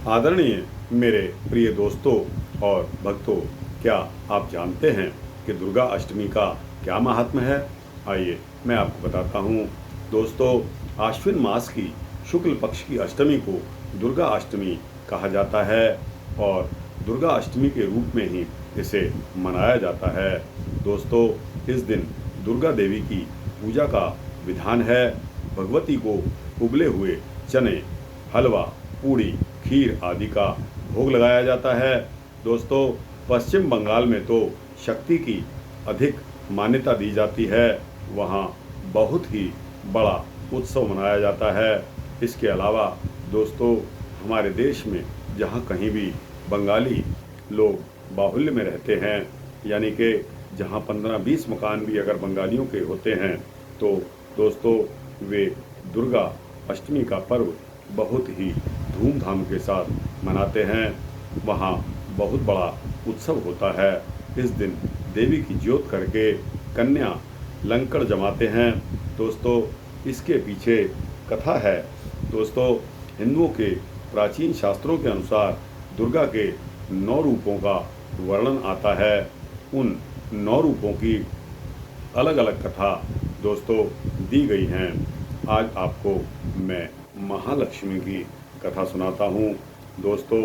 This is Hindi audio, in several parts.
आदरणीय मेरे प्रिय दोस्तों और भक्तों, क्या आप जानते हैं कि दुर्गा अष्टमी का क्या महात्म्य है? आइए मैं आपको बताता हूँ। दोस्तों, आश्विन मास की शुक्ल पक्ष की अष्टमी को दुर्गा अष्टमी कहा जाता है और दुर्गा अष्टमी के रूप में ही इसे मनाया जाता है। दोस्तों, इस दिन दुर्गा देवी की पूजा का विधान है। भगवती को उबले हुए चने, हलवा, पूड़ी, खीर आदि का भोग लगाया जाता है। दोस्तों, पश्चिम बंगाल में तो शक्ति की अधिक मान्यता दी जाती है। वहाँ बहुत ही बड़ा उत्सव मनाया जाता है। इसके अलावा दोस्तों, हमारे देश में जहाँ कहीं भी बंगाली लोग बाहुल्य में रहते हैं, यानी कि जहाँ 15-20 मकान भी अगर बंगालियों के होते हैं, तो दोस्तों वे दुर्गा अष्टमी का पर्व बहुत ही धूमधाम के साथ मनाते हैं। वहाँ बहुत बड़ा उत्सव होता है। इस दिन देवी की ज्योत करके कन्या लंकर जमाते हैं। दोस्तों, इसके पीछे कथा है। दोस्तों, हिंदुओं के प्राचीन शास्त्रों के अनुसार दुर्गा के 9 रूपों का वर्णन आता है। उन 9 रूपों की अलग अलग कथा दोस्तों दी गई हैं। आज आपको मैं महालक्ष्मी की कथा सुनाता हूँ। दोस्तों,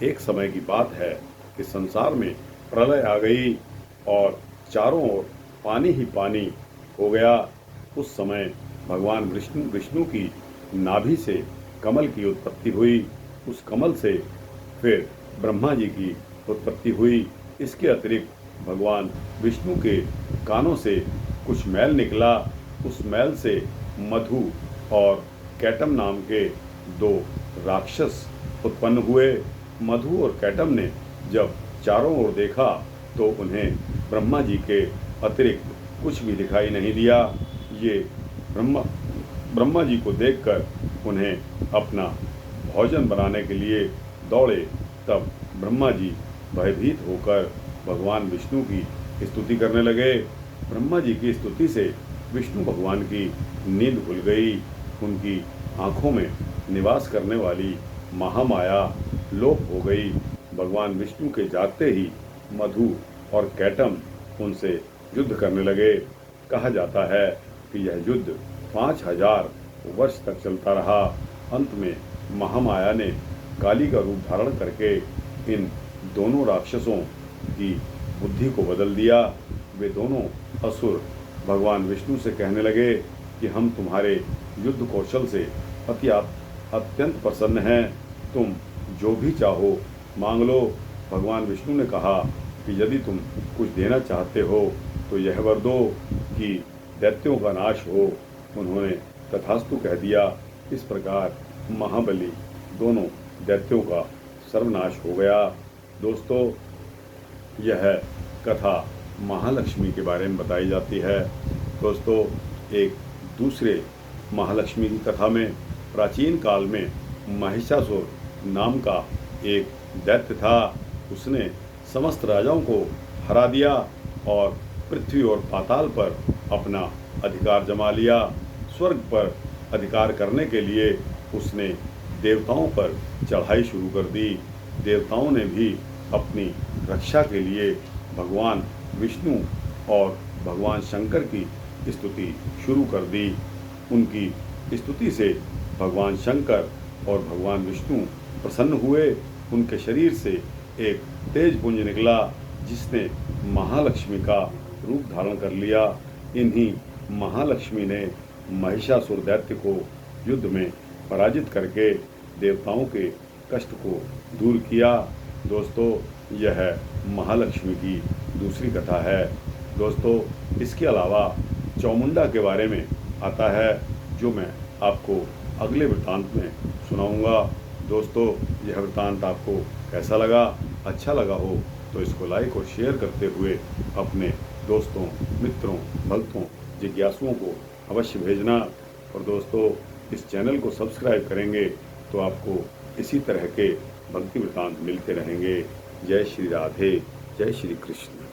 एक समय की बात है कि संसार में प्रलय आ गई और चारों ओर पानी ही पानी हो गया। उस समय भगवान विष्णु की नाभि से कमल की उत्पत्ति हुई। उस कमल से फिर ब्रह्मा जी की उत्पत्ति हुई। इसके अतिरिक्त भगवान विष्णु के कानों से कुछ मैल निकला। उस मैल से मधु और कैटम नाम के 2 राक्षस उत्पन्न हुए। मधु और कैटम ने जब चारों ओर देखा तो उन्हें ब्रह्मा जी के अतिरिक्त कुछ भी दिखाई नहीं दिया। ये ब्रह्मा जी को देखकर उन्हें अपना भोजन बनाने के लिए दौड़े। तब ब्रह्मा जी भयभीत होकर भगवान विष्णु की स्तुति करने लगे। ब्रह्मा जी की स्तुति से विष्णु भगवान की नींद खुल गई। उनकी आँखों में निवास करने वाली महामाया लोप हो गई। भगवान विष्णु के जागते ही मधु और कैटम उनसे युद्ध करने लगे। कहा जाता है कि यह युद्ध 5000 वर्ष तक चलता रहा। अंत में महामाया ने काली का रूप धारण करके इन दोनों राक्षसों की बुद्धि को बदल दिया। वे दोनों असुर भगवान विष्णु से कहने लगे कि हम तुम्हारे युद्ध कौशल से अत्यंत प्रसन्न हैं। तुम जो भी चाहो मांग लो। भगवान विष्णु ने कहा कि यदि तुम कुछ देना चाहते हो तो यह वर दो कि दैत्यों का नाश हो। उन्होंने तथास्तु कह दिया। इस प्रकार महाबली दोनों दैत्यों का सर्वनाश हो गया। दोस्तों, यह कथा महालक्ष्मी के बारे में बताई जाती है। दोस्तों, एक दूसरे महालक्ष्मी की कथा में प्राचीन काल में महिषासुर नाम का एक दैत्य था। उसने समस्त राजाओं को हरा दिया और पृथ्वी और पाताल पर अपना अधिकार जमा लिया। स्वर्ग पर अधिकार करने के लिए उसने देवताओं पर चढ़ाई शुरू कर दी। देवताओं ने भी अपनी रक्षा के लिए भगवान विष्णु और भगवान शंकर की स्तुति शुरू कर दी। उनकी स्तुति से भगवान शंकर और भगवान विष्णु प्रसन्न हुए। उनके शरीर से एक तेज पुंज निकला जिसने महालक्ष्मी का रूप धारण कर लिया। इन्हीं महालक्ष्मी ने महिषासुर दैत्य को युद्ध में पराजित करके देवताओं के कष्ट को दूर किया। दोस्तों, यह महालक्ष्मी की दूसरी कथा है। दोस्तों, इसके अलावा चामुंडा के बारे में आता है, जो मैं आपको अगले वृत्तांत में सुनाऊंगा। दोस्तों, यह वृत्तांत आपको कैसा लगा? अच्छा लगा हो तो इसको लाइक और शेयर करते हुए अपने दोस्तों, मित्रों, भक्तों, जिज्ञासुओं को अवश्य भेजना। और दोस्तों, इस चैनल को सब्सक्राइब करेंगे तो आपको इसी तरह के भक्ति वृत्तांत मिलते रहेंगे। जय श्री राधे, जय श्री कृष्ण।